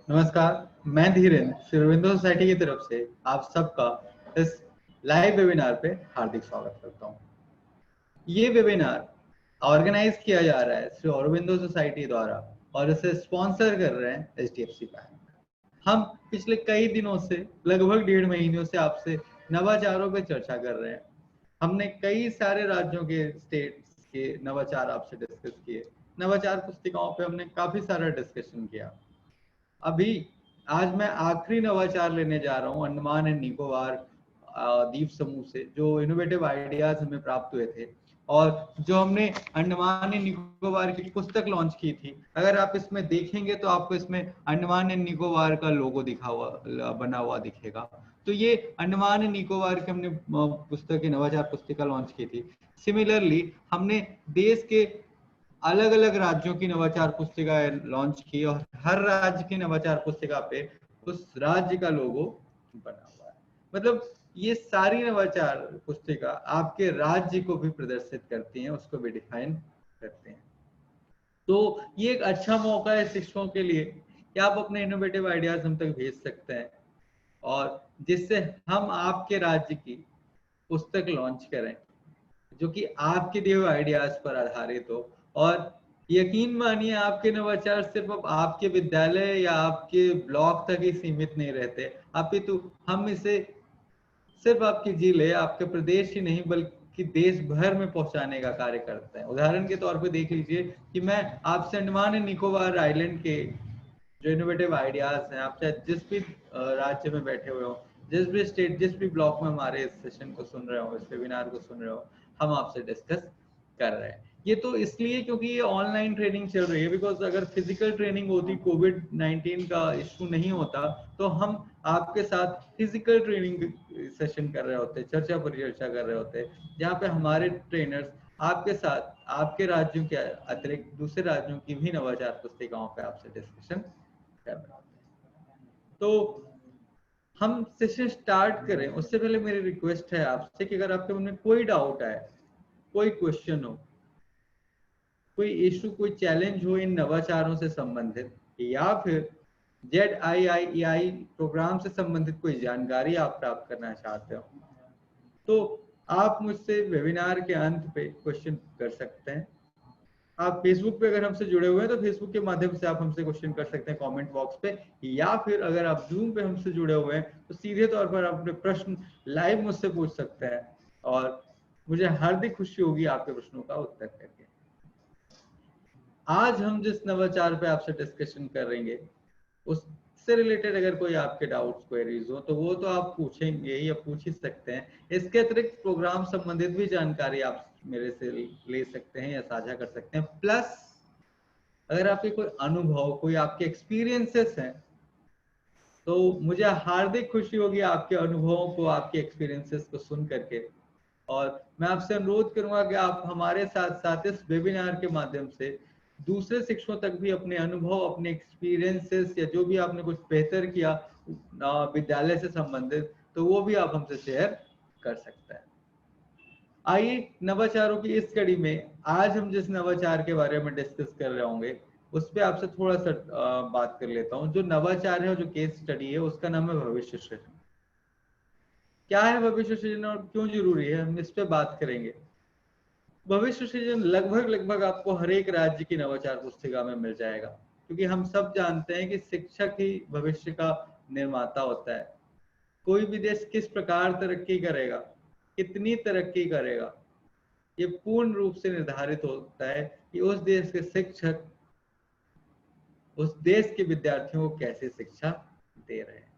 नमस्कार, मैं धीरेन्द्र श्रीरविंदो सोसाइटी की तरफ से आप सबका इस लाइव वेबिनार पे हार्दिक स्वागत करता हूँ। ये वेबिनार ऑर्गेनाइज किया जा रहा है श्री अरविंदो सोसाइटी द्वारा और इसे स्पॉन्सर कर रहे हैं एचडीएफसी बैंक। हम पिछले कई दिनों से लगभग 1.5 महीनों से आपसे नवाचारों पे चर्चा कर रहे हैं। हमने कई सारे राज्यों के स्टेट्स के नवाचार आपसे डिस्कस किए। नवाचार पुस्तिकाओं पे हमने काफी सारा डिस्कशन किया। अभी आज मैं आखिरी नवाचार लेने जा रहा हूँ अंडमान एंड निकोबार द्वीप समूह से, जो इनोवेटिव आइडियाज हमें प्राप्त हुए थे और जो हमने अंडमान एंड निकोबार की पुस्तक लॉन्च की थी। अगर आप इसमें देखेंगे तो आपको इसमें अंडमान एंड निकोबार का लोगो दिखा हुआ बना हुआ दिखेगा। तो ये अंडमान एंड निकोबार की हमने पुस्तक नवाचार पुस्तिका लॉन्च की थी। सिमिलरली हमने देश के अलग अलग राज्यों की नवाचार पुस्तिका लॉन्च की और हर राज्य की नवाचार पुस्तिका पे उस राज्य का लोगो बना हुआ है। मतलब ये सारी नवाचार पुस्तिका आपके राज्य को भी प्रदर्शित करती हैं, उसको भी डिफाइन करते हैं। तो ये एक अच्छा मौका है शिक्षकों के लिए कि आप अपने इनोवेटिव आइडियाज हम तक भेज सकते हैं और जिससे हम आपके राज्य की पुस्तक लॉन्च करें जो कि आपके दिए हुए आइडियाज पर आधारित हो। और यकीन मानिए आपके नवाचार सिर्फ अब आपके विद्यालय या आपके ब्लॉक तक ही सीमित नहीं रहते, अपितु हम इसे सिर्फ आपके जिले आपके प्रदेश ही नहीं बल्कि देश भर में पहुंचाने का कार्य करते हैं। उदाहरण के तौर पे देख लीजिए कि मैं आपसे अंडमान एंड निकोबार आइलैंड के जो इनोवेटिव आइडियाज हैं, आप चाहे जिस भी राज्य में बैठे हुए हो, जिस भी स्टेट जिस भी ब्लॉक में हमारे इस सेशन को सुन रहे हो, इस वेबिनार को सुन रहे हो, हम आपसे डिस्कस कर रहे हैं। ये तो इसलिए क्योंकि ये ऑनलाइन ट्रेनिंग चल रही है, बिकॉज अगर फिजिकल ट्रेनिंग होती, कोविड-19 का इशू नहीं होता, तो हम आपके साथ फिजिकल ट्रेनिंग सेशन कर रहे होते, चर्चा परिचर्चा कर रहे होते, जहाँ पे हमारे ट्रेनर्स आपके साथ आपके राज्यों के अतिरिक्त दूसरे राज्यों की भी नवाचार पुस्तिकाओं पे आपसे डिस्कशन कर रहे होते हैं। तो हम सेशन स्टार्ट करें उससे पहले मेरी रिक्वेस्ट है आपसे कि अगर आपके मन में कोई डाउट है, कोई क्वेश्चन हो, कोई इशू, कोई चैलेंज हो इन नवाचारों से संबंधित या फिर ZIIEI प्रोग्राम से संबंधित कोई जानकारी आप प्राप्त करना चाहते हो, तो आप मुझसे वेबिनार के अंत पे क्वेश्चन कर सकते हैं। आप फेसबुक पे अगर हमसे जुड़े हुए हैं तो फेसबुक के माध्यम से आप हमसे क्वेश्चन कर सकते हैं कमेंट बॉक्स पे, या फिर अगर आप जूम पे हमसे जुड़े हुए हैं तो सीधे तौर पर आप अपने प्रश्न लाइव मुझसे पूछ सकते हैं और मुझे हार्दिक खुशी होगी आपके प्रश्नों का उत्तर करके। आज हम जिस नवाचार पे आपसे डिस्कशन करेंगे उससे रिलेटेड अगर कोई आपके डाउट्स क्वेरीज हो तो वो तो आप पूछेंगे या पूछ ही सकते हैं। इसके अतिरिक्त प्रोग्राम संबंधित भी जानकारी आप मेरे से ले सकते हैं या साझा कर सकते हैं। प्लस अगर आपके कोई अनुभव, कोई आपके एक्सपीरियंसेस हैं तो मुझे हार्दिक खुशी होगी आपके अनुभवों को, आपके एक्सपीरियंसेस को सुन करके। और मैं आपसे अनुरोध करूंगा कि आप हमारे साथ साथ इस वेबिनार के माध्यम से दूसरे शिक्षकों तक भी अपने अनुभव, अपने एक्सपीरियंसेस या जो भी आपने कुछ बेहतर किया विद्यालय से संबंधित, तो वो भी आप हमसे शेयर कर सकते हैं। आइए नवाचारों की इस कड़ी में आज हम जिस नवाचार के बारे में डिस्कस कर रहे होंगे उस पर आपसे थोड़ा सा बात कर लेता हूँ। जो नवाचार है, जो केस स्टडी है, उसका नाम है भविष्य सृजन। क्या है भविष्य सृजन और क्यों जरूरी है, हम इस पे बात करेंगे। भविष्य सृजन लगभग आपको हर एक राज्य की नवाचार पुस्तिका में मिल जाएगा, क्योंकि हम सब जानते हैं कि शिक्षक ही भविष्य का निर्माता होता है। कोई भी देश किस प्रकार तरक्की करेगा, कितनी तरक्की करेगा, ये पूर्ण रूप से निर्धारित होता है कि उस देश के शिक्षक उस देश के विद्यार्थियों को कैसे शिक्षा दे रहे हैं।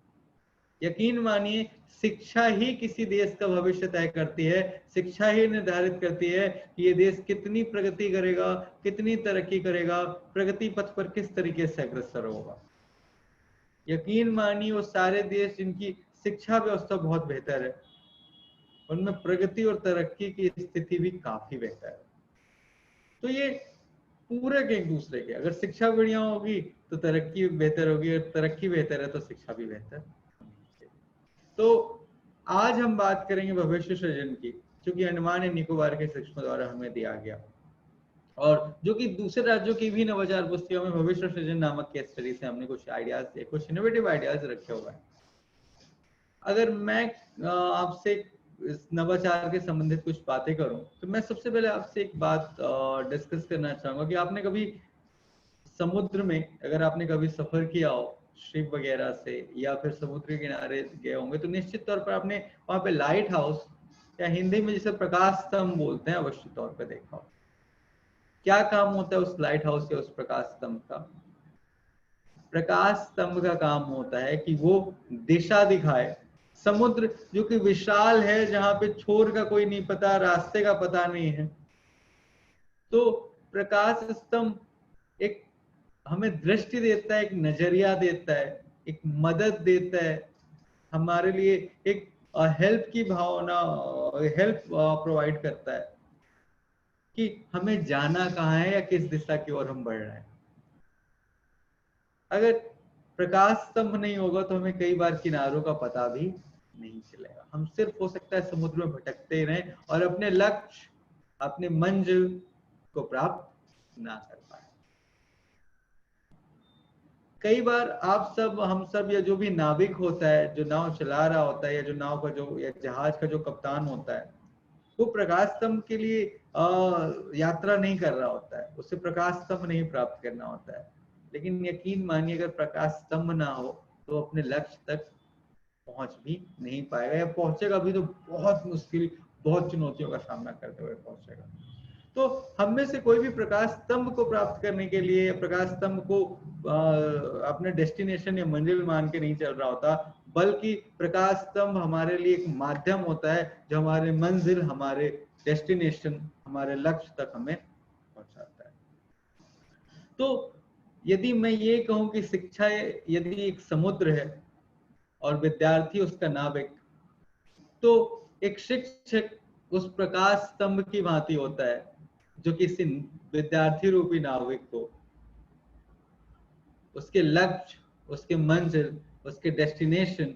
यकीन मानिए शिक्षा ही किसी देश का भविष्य तय करती है। शिक्षा ही निर्धारित करती है कि ये देश कितनी प्रगति करेगा, कितनी तरक्की करेगा, प्रगति पथ पर किस तरीके से अग्रसर होगा। यकीन मानिए वो सारे देश जिनकी शिक्षा व्यवस्था बहुत बेहतर है उनमें प्रगति और तरक्की की स्थिति भी काफी बेहतर है। तो ये पूरक एक दूसरे के, अगर शिक्षा बढ़िया होगी तो तरक्की बेहतर होगी, और तरक्की बेहतर है तो शिक्षा भी बेहतर। तो आज हम बात करेंगे भविष्य सृजन की, जो कि अंडमान एंड निकोबार के शिक्षकों द्वारा हमें दिया गया। और जो कि दूसरे राज्यों की भी नवाचार पुस्तिकाओं में भविष्य सृजन नामक केस स्टडी से हमने कुछ आइडियाज, कुछ इनोवेटिव आइडियाज रखे हुए हैं। अगर मैं आपसे इस नवाचार के संबंधित कुछ बातें करूं तो मैं सबसे पहले आपसे एक बात डिस्कस करना चाहूंगा कि आपने कभी समुद्र में, अगर आपने कभी सफर किया हो शिप वगैरह से या फिर समुद्र के किनारे गए होंगे, तो निश्चित तौर पर आपने वहां पे लाइट हाउस या हिंदी में जिसे प्रकाश स्तंभ बोलते हैं अवश्य तौर पर देखा हो। क्या काम होता है उस लाइट हाउस या उस प्रकाश स्तंभ का? प्रकाश स्तंभ का काम होता है कि वो दिशा दिखाए। समुद्र जो कि विशाल है, जहां पे छोर का कोई नहीं पता, रास्ते का पता नहीं है, तो प्रकाश स्तंभ एक हमें दृष्टि देता है, एक नजरिया देता है, एक मदद देता है हमारे लिए, एक हेल्प की भावना, हेल्प प्रोवाइड करता है कि हमें जाना कहाँ है या किस दिशा की ओर हम बढ़ रहे हैं। अगर प्रकाश स्तंभ नहीं होगा तो हमें कई बार किनारों का पता भी नहीं चलेगा। हम सिर्फ हो सकता है समुद्र में भटकते ही रहें और अपने लक्ष्य, अपने मंजिल को प्राप्त ना कर पाए। कई बार आप सब, हम सब, या जो भी नाविक होता है, जो नाव चला रहा होता है, या जो नाव का जो या जहाज का जो कप्तान होता है, वो प्रकाश स्तंभ के लिए यात्रा नहीं कर रहा होता है, उससे प्रकाश स्तंभ नहीं प्राप्त करना होता है। लेकिन यकीन मानिए अगर प्रकाश स्तंभ ना हो तो अपने लक्ष्य तक पहुंच भी नहीं पाएगा, या पहुंचेगा भी तो बहुत मुश्किल, बहुत चुनौतियों का सामना करते हुए पहुंचेगा। तो हम में से कोई भी प्रकाश स्तंभ को प्राप्त करने के लिए, प्रकाश स्तंभ को अपने डेस्टिनेशन या मंजिल मान के नहीं चल रहा होता, बल्कि प्रकाश स्तंभ हमारे लिए एक माध्यम होता है जो हमारे मंजिल, हमारे डेस्टिनेशन, हमारे लक्ष्य तक हमें पहुंचाता है। तो यदि मैं ये कहूं कि शिक्षा यदि एक समुद्र है और विद्यार्थी उसका नाविक, तो एक शिक्षक उस प्रकाश स्तंभ की भांति होता है जो किसी विद्यार्थी रूपी नाविक को उसके लक्ष्य, उसके मंजिल, उसके डेस्टिनेशन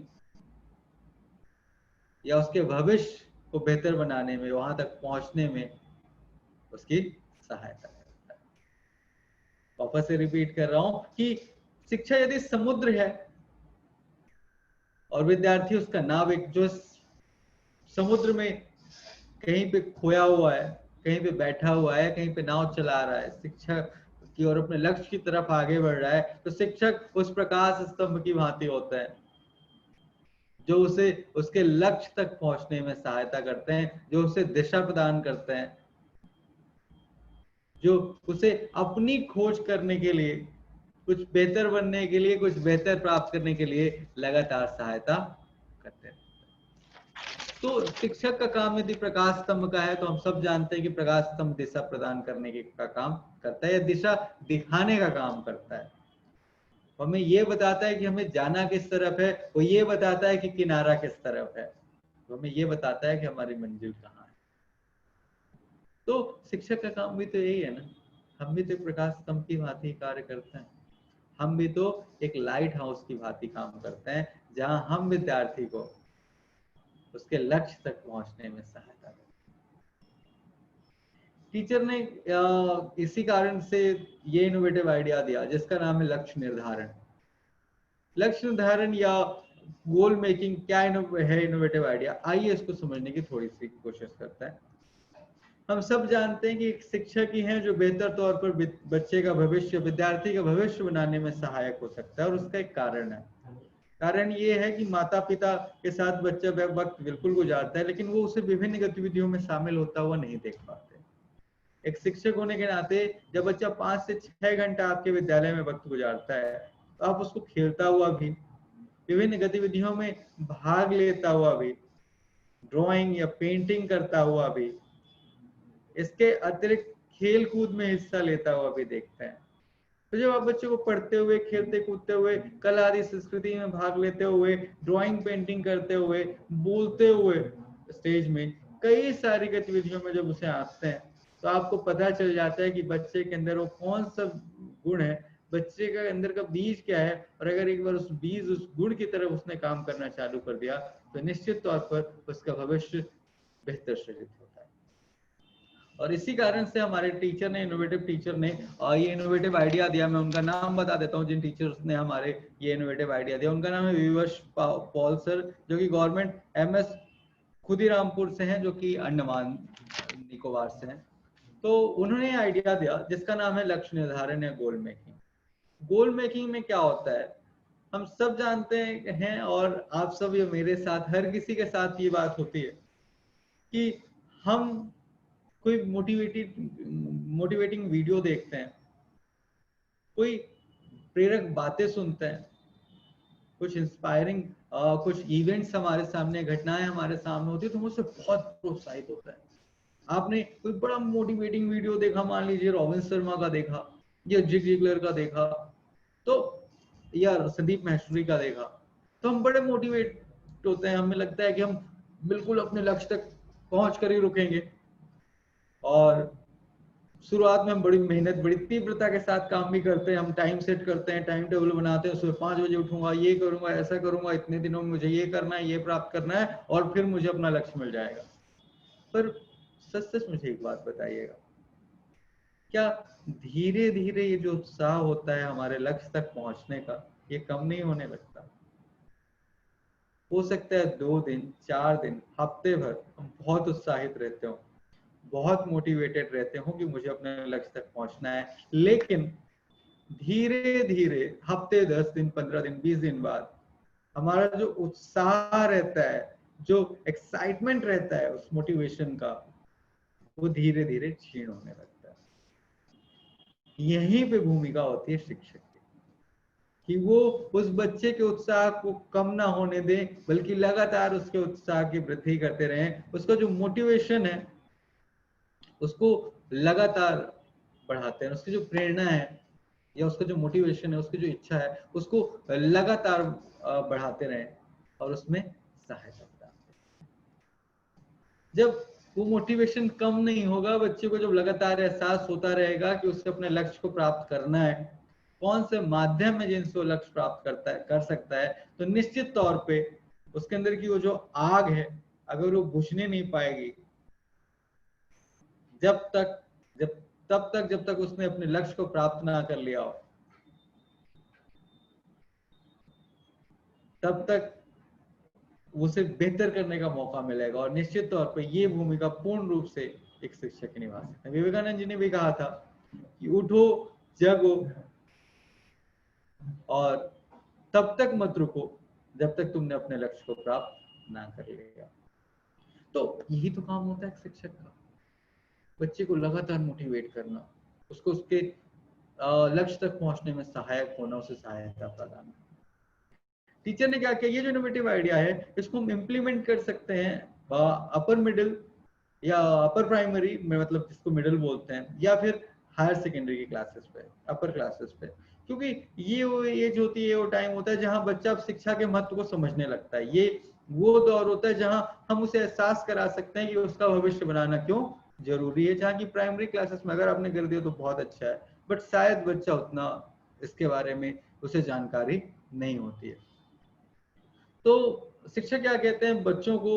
या उसके भविष्य को बेहतर बनाने में, वहां तक पहुंचने में उसकी सहायता करता है। वापस से रिपीट कर रहा हूं कि शिक्षा यदि समुद्र है और विद्यार्थी उसका नाविक जो समुद्र में कहीं पे खोया हुआ है, कहीं पे बैठा हुआ है, कहीं पे नाव चला रहा है शिक्षा की और अपने लक्ष्य की तरफ आगे बढ़ रहा है, तो शिक्षक उस प्रकाश स्तंभ की भांति होता है जो उसे उसके लक्ष्य तक पहुंचने में सहायता करते हैं, जो उसे दिशा प्रदान करते हैं, जो उसे अपनी खोज करने के लिए, कुछ बेहतर बनने के लिए, कुछ बेहतर प्राप्त करने के लिए लगातार सहायता करते हैं। तो शिक्षक का काम यदि प्रकाश स्तंभ का है तो हम सब जानते हैं कि प्रकाश स्तंभ दिशा प्रदान करने का काम करता है या दिशा दिखाने का काम करता है। हमें ये बताता है कि हमें जाना किस तरफ है, वो ये बताता है कि किनारा किस तरफ है, तो हमें ये बताता है कि हमारी मंजिल कहाँ है। तो शिक्षक का काम भी तो यही है ना, हम भी तो प्रकाश स्तंभ की भांति कार्य करते हैं, हम भी तो एक लाइट हाउस की भांति काम करते हैं जहां हम विद्यार्थी को उसके लक्ष्य तक पहुंचने में सहायता करते हैं। टीचर ने इसी कारण से ये इनोवेटिव आइडिया दिया जिसका नाम है लक्ष्य निर्धारण। लक्ष्य निर्धारण या गोल मेकिंग क्या है इनोवेटिव आइडिया, आइए इसको समझने की थोड़ी सी कोशिश करते हैं। हम सब जानते हैं कि एक शिक्षक ही है जो बेहतर तौर पर बच्चे का भविष्य, विद्यार्थी का भविष्य बनाने में सहायक हो सकता है, और उसका एक कारण है। कारण ये है कि माता पिता के साथ बच्चा वक्त बिल्कुल गुजारता है, लेकिन वो उसे विभिन्न गतिविधियों में शामिल होता हुआ नहीं देख पाते। एक शिक्षक होने के नाते जब बच्चा 5 से 6 घंटा आपके विद्यालय में वक्त गुजारता है, तो आप उसको खेलता हुआ भी, विभिन्न गतिविधियों में भाग लेता हुआ भी, ड्राइंग या पेंटिंग करता हुआ भी, इसके अतिरिक्त खेल कूद में हिस्सा लेता हुआ भी देखते हैं। तो जब आप बच्चों को पढ़ते हुए, खेलते कूदते हुए, कला आदि संस्कृति में भाग लेते हुए, ड्राइंग पेंटिंग करते हुए, बोलते हुए स्टेज में, कई सारी गतिविधियों में जब उसे आते हैं, तो आपको पता चल जाता है कि बच्चे के अंदर वो कौन सा गुण है, बच्चे के अंदर का बीज क्या है, और अगर एक बार उस बीज, उस गुण की तरफ उसने काम करना चालू कर दिया तो निश्चित तौर पर उसका भविष्य बेहतर सृजित होता है। और इसी कारण से हमारे टीचर ने, इनोवेटिव टीचर ने ये इनोवेटिव आइडिया दिया। मैं उनका नाम बता देता हूँ जिन टीचर्स ने हमारे ये इनोवेटिव आइडिया दिया। उनका नाम है विवश पॉल सर, जो कि गवर्नमेंट MS खुदीरामपुर से हैं, जो कि अंडमान निकोबार से हैं। तो उन्होंने आइडिया दिया जिसका नाम है लक्ष्य निर्धारण या गोल मेकिंग। गोल मेकिंग में क्या होता है, हम सब जानते हैं और आप सब, ये मेरे साथ, हर किसी के साथ ये बात होती है कि हम कोई मोटिवेटिंग वीडियो देखते हैं, कोई प्रेरक बातें सुनते हैं, कुछ इंस्पायरिंग कुछ इवेंट्स हमारे सामने, घटनाएं हमारे सामने होती है, तो हम उससे बहुत प्रोत्साहित होता है। आपने कोई बड़ा मोटिवेटिंग वीडियो देखा, मान लीजिए रॉबिन शर्मा का देखा या जिग जिगलर का देखा, तो या संदीप महेश्वरी का देखा, तो हम बड़े मोटिवेट होते हैं। हमें लगता है कि हम बिल्कुल अपने लक्ष्य तक पहुंच कर ही रुकेंगे। और शुरुआत में हम बड़ी मेहनत, बड़ी तीव्रता के साथ काम भी करते हैं। हम टाइम सेट करते हैं, टाइम टेबल बनाते हैं, सुबह 5 बजे उठूंगा, ये करूंगा, ऐसा करूंगा, इतने दिनों में मुझे ये करना है, ये प्राप्त करना है, और फिर मुझे अपना लक्ष्य मिल जाएगा। पर सच सच मुझे एक बात बताइएगा, क्या धीरे धीरे ये जो उत्साह होता है हमारे लक्ष्य तक पहुंचने का, ये कम नहीं होने लगता? हो सकता है 2 दिन, 4 दिन, हफ्ते भर हम बहुत उत्साहित रहते हो, बहुत मोटिवेटेड रहते हो कि मुझे अपने लक्ष्य तक पहुंचना है, लेकिन धीरे धीरे हफ्ते, 10 दिन, 15 दिन, 20 दिन बाद हमारा जो उत्साह रहता है, जो एक्साइटमेंट रहता है उस मोटिवेशन का, वो धीरे धीरे क्षीण होने लगता है। यहीं पे भूमिका होती है शिक्षक की, कि वो उस बच्चे के उत्साह को कम ना होने दें, बल्कि लगातार उसके उत्साह की वृद्धि करते रहें। उसका जो मोटिवेशन है उसको लगातार बढ़ाते हैं, उसकी जो प्रेरणा है या उसका जो मोटिवेशन है, उसकी जो इच्छा है, उसको लगातार बढ़ाते रहें और उसमें सहायता कराते हैं। जब वो मोटिवेशन कम नहीं होगा, बच्चे को जब लगातार एहसास होता रहेगा कि उससे अपने लक्ष्य को प्राप्त करना है, कौन से माध्यम में जिनसे वो लक्ष्य प्राप्त करता है, कर सकता है, तो निश्चित तौर पे उसके अंदर की वो जो आग है, अगर वो बुझने नहीं पाएगी जब तक जब तक उसने अपने लक्ष्य को प्राप्त ना कर लिया हो, तब तक उसे बेहतर करने का मौका मिलेगा। और निश्चित तौर पर ये भूमिका पूर्ण रूप से एक शिक्षक की निभा सकते हैं। विवेकानंद जी ने भी कहा था कि उठो, जगो और तब तक मत रुको जब तक तुमने अपने लक्ष्य को प्राप्त ना कर लिया। तो यही तो काम होता है एक शिक्षक का, बच्चे को लगातार मोटिवेट करना, उसको उसके लक्ष्य तक पहुंचने में सहायक होना, उसे सहायता प्रदान करना। टीचर ने क्या किया, ये जो इनोवेटिव आइडिया है इसको हम इम्प्लीमेंट कर सकते हैं अपर मिडिल या अपर प्राइमरी में, मतलब जिसको मिडिल बोलते हैं, या फिर हायर सेकेंडरी की क्लासेस पे, अपर क्लासेस पे। क्योंकि ये वो एज होती है, वो टाइम होता है जहां बच्चा शिक्षा के महत्व को समझने लगता है। ये वो दौर होता है जहां हम उसे एहसास करा सकते हैं कि उसका भविष्य बनाना क्यों जरूरी है। जहाँ की प्राइमरी क्लासेस में अगर आपने कर दिया तो बहुत अच्छा है, बट शायद बच्चा उतना इसके बारे में उसे जानकारी नहीं होती है। तो शिक्षक क्या कहते हैं, बच्चों को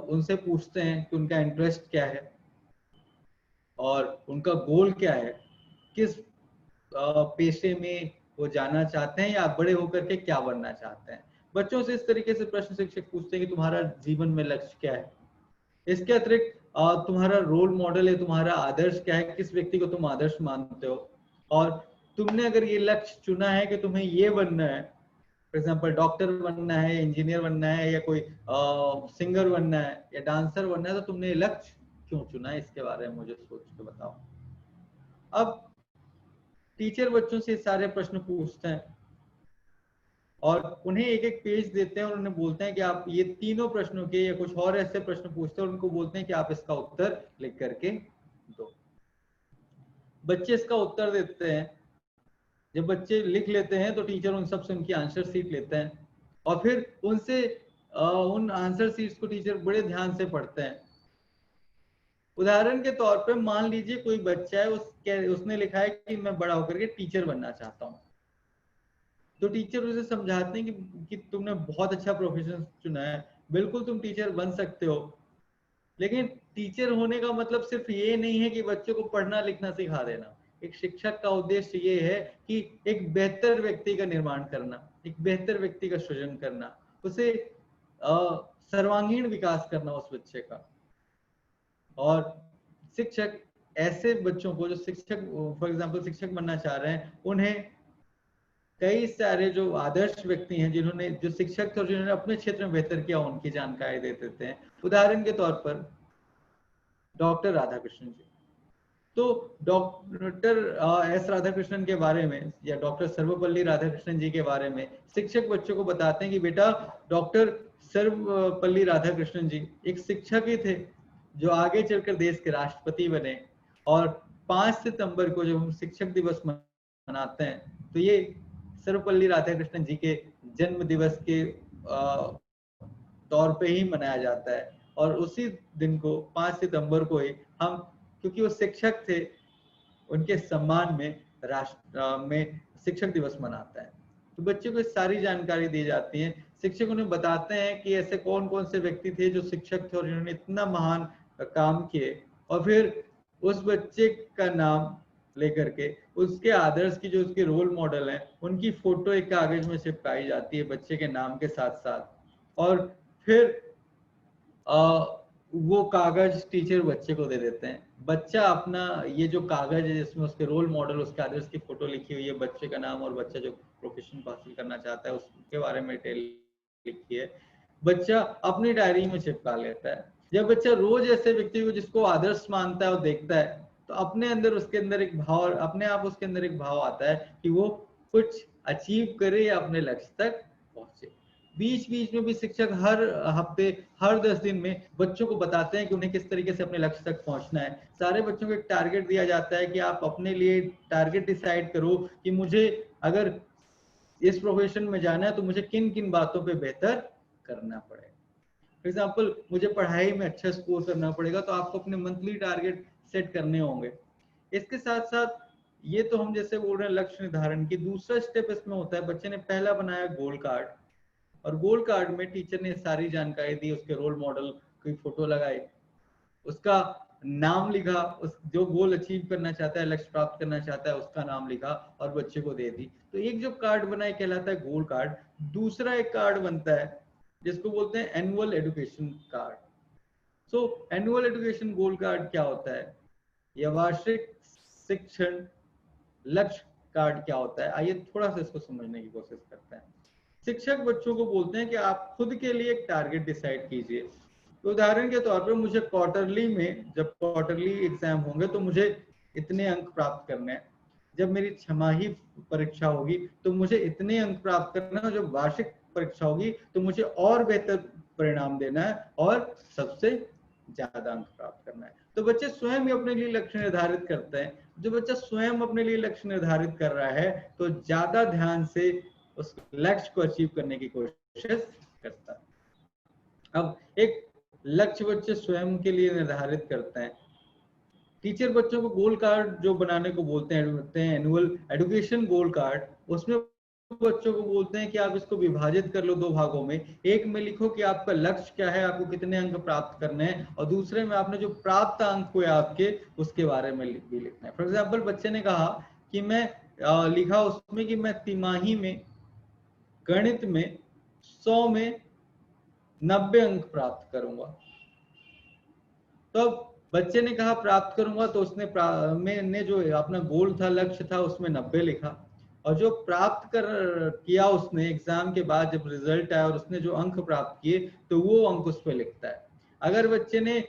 उनसे पूछते हैं कि उनका इंटरेस्ट क्या है और उनका गोल क्या है, किस पेशे में वो जाना चाहते हैं या बड़े होकर के क्या बनना चाहते हैं। बच्चों से इस तरीके से प्रश्न शिक्षक पूछते हैं कि तुम्हारा जीवन में लक्ष्य क्या है, इसके अतिरिक्त तुम्हारा रोल मॉडल है, तुम्हारा आदर्श क्या है, किस व्यक्ति को तुम आदर्श मानते हो, और तुमने अगर ये लक्ष्य चुना है कि तुम्हें ये बनना है, फॉर एग्जाम्पल डॉक्टर बनना है, इंजीनियर बनना है, या कोई सिंगर बनना है या डांसर बनना है, तो तुमने ये लक्ष्य क्यों चुना है, इसके बारे में मुझे सोच के बताओ। अब टीचर बच्चों से सारे प्रश्न पूछते हैं और उन्हें एक एक पेज देते हैं और उन्हें बोलते हैं कि आप ये तीनों प्रश्नों के या कुछ और ऐसे प्रश्न पूछते हैं और उनको बोलते हैं कि आप इसका उत्तर लिख करके दो। बच्चे इसका उत्तर देते हैं। जब बच्चे लिख लेते हैं तो टीचर उन सबसे उनकी आंसर शीट लेते हैं और फिर उनसे उन आंसर शीट्स को टीचर बड़े ध्यान से पढ़ते हैं। उदाहरण के तौर पे मान लीजिए कोई बच्चा है, उसने लिखा है कि मैं बड़ा होकर के टीचर बनना चाहता हूँ, तो टीचर उसे समझाते हैं कि तुमने बहुत अच्छा प्रोफेशन चुना है, बिल्कुल तुम टीचर बन सकते हो, लेकिन टीचर होने का मतलब सिर्फ ये नहीं है कि बच्चों को पढ़ना लिखना सिखा देना। एक शिक्षक का उद्देश्य ये है कि एक बेहतर व्यक्ति का निर्माण करना, एक बेहतर व्यक्ति का सृजन करना, उसे सर्वांगीण विकास करना उस बच्चे का। और शिक्षक ऐसे बच्चों को जो शिक्षक फॉर एग्जाम्पल शिक्षक बनना चाह रहे हैं, उन्हें कई सारे जो आदर्श व्यक्ति हैं जिन्होंने जो शिक्षक थे और जिन्होंने अपने क्षेत्र में बेहतर किया, उनकी जानकारी दे देते हैं। उदाहरण के तौर पर डॉक्टर राधाकृष्णन जी। तो डॉक्टर एस राधाकृष्णन के बारे में या डॉक्टर सर्वपल्ली राधाकृष्णन जी के बारे में शिक्षक बच्चों को बताते हैं कि बेटा डॉक्टर सर्वपल्ली राधाकृष्णन जी एक शिक्षक ही थे जो आगे चलकर देश के राष्ट्रपति बने। और 5 सितंबर को जब हम शिक्षक दिवस मनाते हैं तो ये सर्वपल्ली राधाकृष्णन जी के जन्म दिवस के तौर पे ही मनाया जाता है। और उसी दिन को 5 सितंबर को ही हम, क्योंकि वो शिक्षक थे, उनके सम्मान में राष्ट्र में शिक्षक दिवस मनाता है। तो बच्चों को सारी जानकारी दी जाती है। शिक्षक उन्हें बताते हैं कि ऐसे कौन कौन से व्यक्ति थे जो शिक्षक थे और जिन्होंने इतना महान काम किए। और फिर उस बच्चे का नाम लेकर के उसके आदर्श की जो उसके रोल मॉडल हैं उनकी फोटो एक कागज में चिपकाई जाती है बच्चे के नाम के साथ साथ। और फिर वो कागज टीचर बच्चे को दे देते हैं। बच्चा अपना ये जो कागज है जिसमें उसके रोल मॉडल, उसके आदर्श की फोटो लिखी हुई है, बच्चे का नाम और बच्चा जो प्रोफेशन हासिल करना चाहता है उसके बारे में डिटेल लिखी है, बच्चा अपनी डायरी में चिपका लेता है। जब बच्चा रोज ऐसे व्यक्ति को जिसको आदर्श मानता है और देखता है तो अपने अंदर उसके अंदर एक भाव, अपने आप उसके अंदर एक भाव आता है कि वो कुछ अचीव करे या अपने लक्ष्य तक पहुंचे। बीच बीच में भी शिक्षक हर हफ्ते, हर 10 दिन में बच्चों को बताते हैं कि उन्हें किस तरीके से अपने लक्ष्य तक पहुंचना है। सारे बच्चों को एक टारगेट दिया जाता है कि आप अपने लिए टारगेट डिसाइड करो कि मुझे अगर इस प्रोफेशन में जाना है तो मुझे किन किन बातों पे बेहतर करना पड़ेगा। फॉर एग्जाम्पल मुझे पढ़ाई में अच्छा स्कोर करना पड़ेगा तो आपको अपने मंथली टारगेट सेट करने होंगे। इसके साथ साथ ये तो हम जैसे बोल रहे हैं लक्ष्य निर्धारण की, दूसरा स्टेप इसमें होता है बच्चे ने पहला बनाया गोल कार्ड, और गोल कार्ड में टीचर ने सारी जानकारी दी, उसके रोल मॉडल की फोटो लगाई, उसका नाम लिखा, उस जो गोल अचीव करना चाहता है, लक्ष्य प्राप्त करना चाहता है, उसका नाम लिखा और बच्चे को दे दी। तो एक जो कार्ड बनाए कहलाता है गोल कार्ड। दूसरा एक कार्ड बनता है जिसको बोलते हैं annual education card. So annual education goal card क्या होता है या वार्षिक शिक्षण लक्ष्य कार्ड क्या होता है, आइए थोड़ा सा इसको समझने की कोशिश करते हैं। शिक्षक बच्चों को बोलते हैं कि आप खुद के लिए एक टारगेट डिसाइड कीजिए। तो उदाहरण के तौर पर मुझे क्वार्टरली में, जब क्वार्टरली एग्जाम होंगे तो मुझे इतने अंक प्राप्त करने हैं, जब मेरी छमाही परीक्षा होगी तो मुझे इतने अंक प्राप्त करना है, जब वार्षिक परीक्षा होगी तो मुझे और बेहतर परिणाम देना है और सबसे ज्यादा अंक प्राप्त करना है। तो बच्चे स्वयं ही अपने लिए लक्ष्य निर्धारित करते हैं। जो बच्चा स्वयं अपने लिए लक्ष्य निर्धारित कर रहा है तो ज्यादा ध्यान से उस लक्ष्य को अचीव करने की कोशिश करता है। अब एक लक्ष्य बच्चे स्वयं के लिए निर्धारित करते हैं। टीचर बच्चों को गोल कार्ड जो बनाने को बोलते हैं एनुअल एजुकेशन गोल कार्ड, उसमें बच्चों को बोलते हैं कि आप इसको विभाजित कर लो 2 भागों में। एक में लिखो कि आपका लक्ष्य क्या है, आपको कितने अंक प्राप्त करने हैं, और दूसरे में आपने जो प्राप्त अंक हुए आपके उसके बारे में भी लिखना है। फॉर एग्जाम्पल बच्चे ने कहा कि मैं लिखा उसमें कि मैं तिमाही में गणित में 100 में 90 अंक प्राप्त करूंगा। तो बच्चे ने कहा प्राप्त करूंगा, तो उसने मैंने जो अपना गोल था, लक्ष्य था, उसमें 90 लिखा, और जो प्राप्त कर किया उसने एग्जाम के बाद जब रिजल्ट आया और उसने जो अंक प्राप्त किए तो वो अंक उस पर लिखता है। अगर बच्चे ने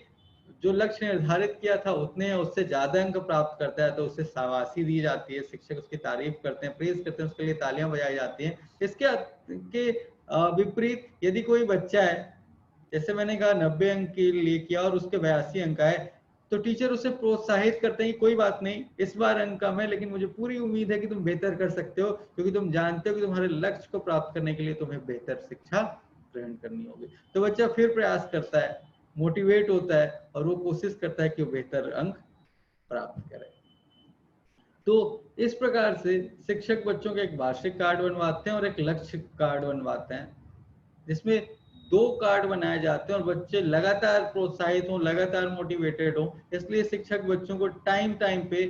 जो लक्ष्य निर्धारित किया था उतने उससे ज्यादा अंक प्राप्त करता है तो उसे शाबाशी दी जाती है, शिक्षक उसकी तारीफ करते हैं, प्रेज करते हैं, उसके लिए तालियां बजाई जाती हैं। इसके विपरीत यदि कोई बच्चा है, जैसे मैंने कहा 90 अंक के लिए किया और उसके 82 अंक आए, तो टीचर उसे प्रोत्साहित करते हैं कि कोई बात नहीं, इस बार अंक कम है लेकिन मुझे पूरी उम्मीद है कि तुम बेहतर कर सकते हो, क्योंकि तुम जानते हो कि तुम्हारे लक्ष्य को प्राप्त करने के लिए तुम्हें बेहतर शिक्षा ग्रहण करनी होगी। तो बच्चा फिर प्रयास करता है, मोटिवेट होता है और वो कोशिश करता है कि वो बेहतर अंक प्राप्त करे। तो इस प्रकार से शिक्षक बच्चों के एक वार्षिक कार्ड बनवाते हैं और एक लक्ष्य कार्ड बनवाते हैं, जिसमें 2 कार्ड बनाए जाते हैं और बच्चे लगातार प्रोत्साहित हों, लगातार मोटिवेटेड हों। इसलिए शिक्षक बच्चों को टाइम टाइम पे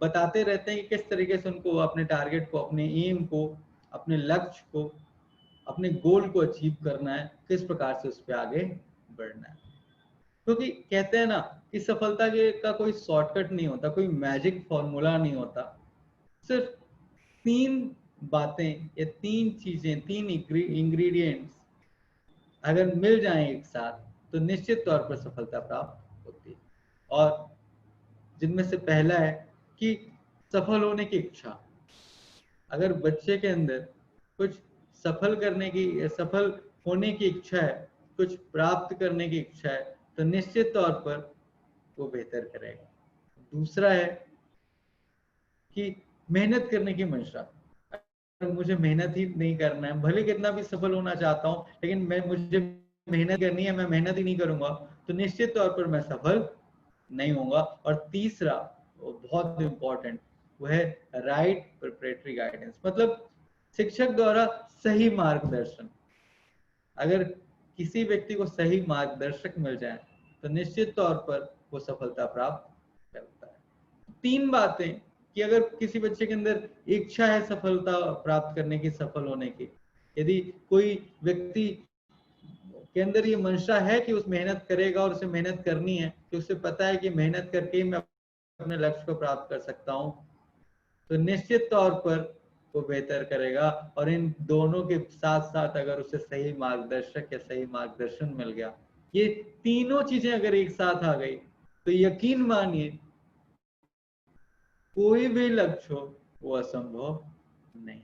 बताते रहते हैं कि किस तरीके से उनको अपने टारगेट को, अपने एम को, अपने लक्ष्य को, अपने गोल को अचीव करना है, किस प्रकार से उस पर आगे बढ़ना है। क्योंकि कहते हैं ना कि सफलता का कोई शॉर्टकट नहीं होता, कोई मैजिक फॉर्मूला नहीं होता। सिर्फ 3 बातें या 3 चीजें, 3 इंग्रेडिएंट्स अगर मिल जाएं एक साथ तो निश्चित तौर पर सफलता प्राप्त होती है। और जिनमें से पहला है कि सफल होने की इच्छा। अगर बच्चे के अंदर कुछ सफल होने की इच्छा है, कुछ प्राप्त करने की इच्छा है, तो निश्चित तौर पर वो बेहतर करेगा। दूसरा है कि मेहनत करने की मंशा। मुझे मेहनत ही नहीं करना है, भले कितना भी सफल होना चाहता हूं, लेकिन मुझे मेहनत करनी है, मैं मेहनत ही नहीं करूंगा, तो निश्चित तौर पर मैं सफल नहीं होऊंगा। और तीसरा बहुत इंपॉर्टेंट, वो है राइट प्रिपरेटरी गाइडेंस, मतलब शिक्षक द्वारा सही मार्गदर्शन। अगर किसी व्यक्ति को सही मार्गदर्शक मिल जाए तो निश्चित तौर पर वो सफलता प्राप्त करता है। 3 बातें कि अगर किसी बच्चे के अंदर इच्छा है सफलता प्राप्त करने की, सफल होने की, यदि कोई व्यक्ति के अंदर ये मंशा है कि उस मेहनत करेगा और उसे मेहनत करनी है, कि उसे पता है कि मेहनत करके ही मैं अपने लक्ष्य को प्राप्त कर सकता हूं, तो निश्चित तौर पर वो बेहतर करेगा। और इन दोनों के साथ साथ अगर उसे सही मार्गदर्शक या सही मार्गदर्शन मिल गया, ये तीनों चीजें अगर एक साथ आ गई, तो यकीन मानिए कोई भी लक्ष्य हो वो असंभव नहीं।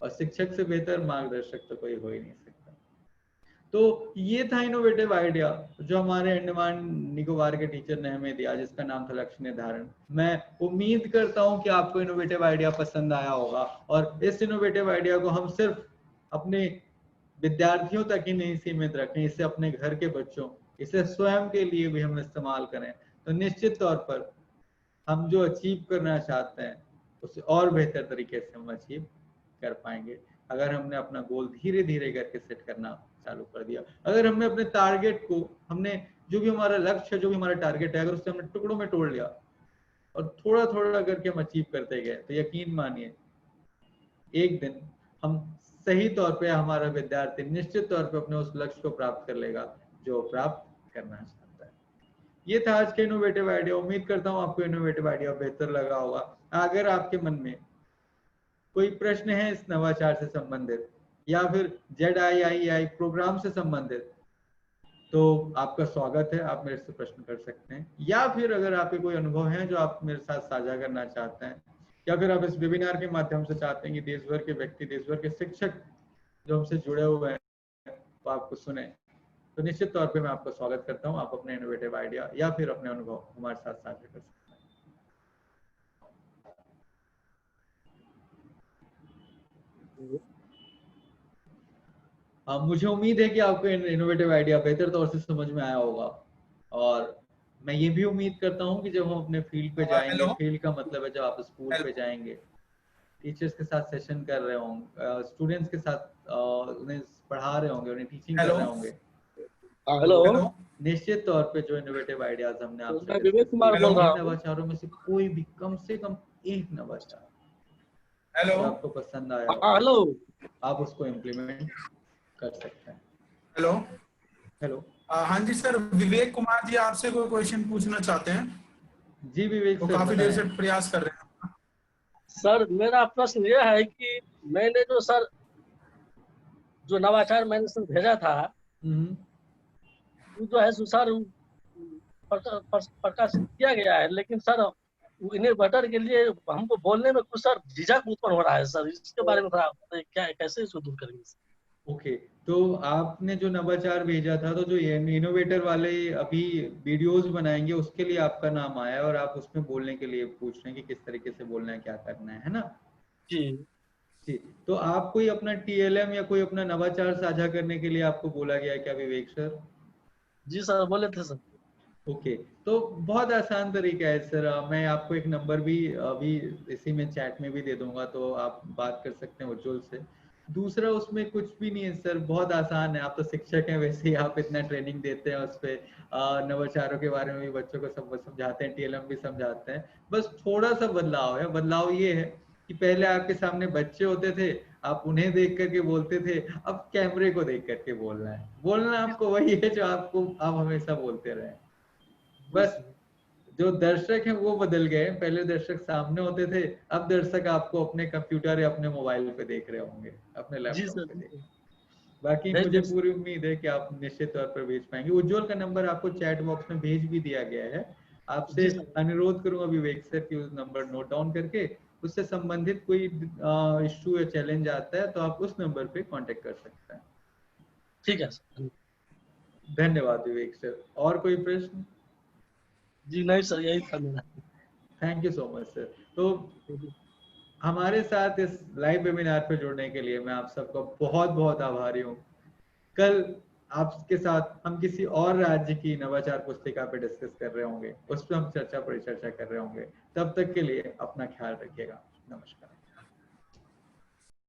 और शिक्षक से बेहतर मार्गदर्शक तो कोई हो ही नहीं सकता। तो ये था इनोवेटिव आइडिया जो हमारे अंडमान निकोबार के टीचर ने हमें दिया, जिसका नाम था लक्ष्य निर्धारण। मैं उम्मीद करता हूं कि आपको इनोवेटिव आइडिया पसंद आया होगा, और इस इनोवेटिव आइडिया को हम सिर्फ अपने विद्यार्थियों तक ही नहीं सीमित रखें, इसे अपने घर के बच्चों, इसे स्वयं के लिए भी हम इस्तेमाल करें, तो निश्चित तौर पर हम जो अचीव करना चाहते हैं उसे और बेहतर तरीके से हम अचीव कर पाएंगे। अगर हमने अपना गोल धीरे धीरे करके सेट करना चालू कर दिया, अगर हमने अपने टारगेट को, हमने जो भी हमारा लक्ष्य है, जो भी हमारा टारगेट है, अगर उसे हमने टुकड़ों में तोड़ लिया और थोड़ा थोड़ा करके हम अचीव करते गए, तो यकीन मानिए एक दिन हम सही तौर पे, हमारा विद्यार्थी निश्चित तौर पे अपने उस लक्ष्य को प्राप्त कर लेगा जो प्राप्त करना चाहता है। ये था आज के इनोवेटिव आइडिया। उम्मीद करता हूँ आपको इनोवेटिव आइडिया बेहतर लगा होगा। अगर आपके मन में कोई प्रश्न है इस नवाचार से संबंधित या फिर ZIII प्रोग्राम से संबंधित, तो आपका स्वागत है, आप मेरे से प्रश्न कर सकते हैं। या फिर अगर आपके कोई अनुभव है जो आप मेरे साथ साझा करना चाहते हैं, या फिर आप इस वेबिनार के माध्यम से चाहते हैं कि देश भर के व्यक्ति, देश भर के शिक्षक जो हमसे जुड़े हुए हैं वो आपको सुने, तो निश्चित तौर पे मैं आपका स्वागत करता हूं। आप अपने इनोवेटिव आइडिया या फिर अपने अनुभव हमारे साथ साझा कर सकते हैं। मुझे उम्मीद है कि आपको इनोवेटिव आइडिया बेहतर तौर से समझ में आया होगा, और मैं ये भी उम्मीद करता हूँ कि जब हम अपने फील्ड पे जाएंगे, हेलो फील्ड का मतलब है जब आप स्कूल पे जाएंगे, टीचर्स के साथ सेशन कर रहे होंगे, स्टूडेंट्स के साथ उन्हें पढ़ा रहे होंगे, उन्हें टीचिंग कर हेलो रहे होंगे, हेलो, तो हेलो निश्चित तौर पे जो इनोवेटिव आइडियाज हमने तो आपसे मैं डिस्कस विवेक किए, कुमार बोल रहा इन हूँ। नवाचारों में से कोई भी कम से कम एक नवाचार हेलो जो आपको पसंद आया हाँ, हो, हेलो। आप उसको इम्प्लीमेंट कर सकते हैं। हेलो हेलो, हाँ जी सर, विवेक कुमार जी आपसे कोई क्वेश्चन पूछना चाहते हैं, जी विवेक तो सर काफी देर से बताएं। प्रयास कर रहे हैं। सर, मेरा प्रश्न यह है कि मैंने जो नवाचार मैंने सर भेजा था, हम्म, वो जो है सो सर प्रकाशित किया गया है, लेकिन सर इन्हें बटर के लिए हमको बोलने में कुछ सर झिझक उत्पन्न हो रहा है। सर इसके बारे में थोड़ा बताइए, क्या कैसे इसको दूर करेंगे सर? ओके, तो आपने जो नवाचार भेजा था, तो जो इनोवेटर वाले अभी वीडियोस बनाएंगे उसके लिए आपका नाम आया है, और आप उसमें बोलने के लिए पूछ रहे हैं कि किस तरीके से बोलना है, क्या करना है ना? जी जी, तो आप कोई अपना TLM या कोई अपना नवाचार साझा करने के लिए आपको बोला गया है क्या विवेक सर? जी सर, बोले थे सर। ओके, तो बहुत आसान तरीका है सर। मैं आपको एक नंबर भी अभी इसी में चैट में भी दे दूंगा, तो आप बात कर सकते हैं उज्जवल से। दूसरा उसमें कुछ भी नहीं है सर, बहुत आसान है। आप तो शिक्षक हैं, वैसे ही आप इतना ट्रेनिंग देते हैं उस पे, नवाचारों के बारे में भी बच्चों को सब समझाते हैं, टीएलएम भी समझाते हैं। बस थोड़ा सा बदलाव है, बदलाव ये है कि पहले आपके सामने बच्चे होते थे, आप उन्हें देख करके बोलते थे, अब कैमरे को देख करके बोलना है। बोलना आपको वही है जो आपको आप हमेशा बोलते रहे। जी बस सर। जो दर्शक हैं वो बदल गए, पहले दर्शक सामने होते थे, अब दर्शक आपको अपने कंप्यूटर या अपने मोबाइल पे देख रहे होंगे, अपने जी लैपटॉप सर। पे जी देख। सर। बाकी भेज मुझे देंगे सर। पूरी उम्मीद है कि आप निश्चित तौर पर भेज पाएंगे। उज्जवल का नंबर आपको चैट बॉक्स में भेज भी दिया गया है। आपसे जी सर। अनुरोध करूंगा विवेक सर कि उस नंबर नोट डाउन करके उससे संबंधित कोई इश्यू या चैलेंज आता है तो आप उस नंबर पे कांटेक्ट कर सकते हैं। ठीक है सर। धन्यवाद विवेक सर। और कोई प्रश्न? जी नहीं सर, यही था मेरा। Thank you so much sir. तो हमारे साथ इस लाइव वेबिनार पे जुड़ने के लिए मैं आप सबका बहुत बहुत आभारी हूँ। कल आपके साथ हम किसी और राज्य की नवाचार पुस्तिका पे डिस्कस कर रहे होंगे, उस पर हम चर्चा परिचर्चा कर रहे होंगे। तब तक के लिए अपना ख्याल रखिएगा। नमस्कार।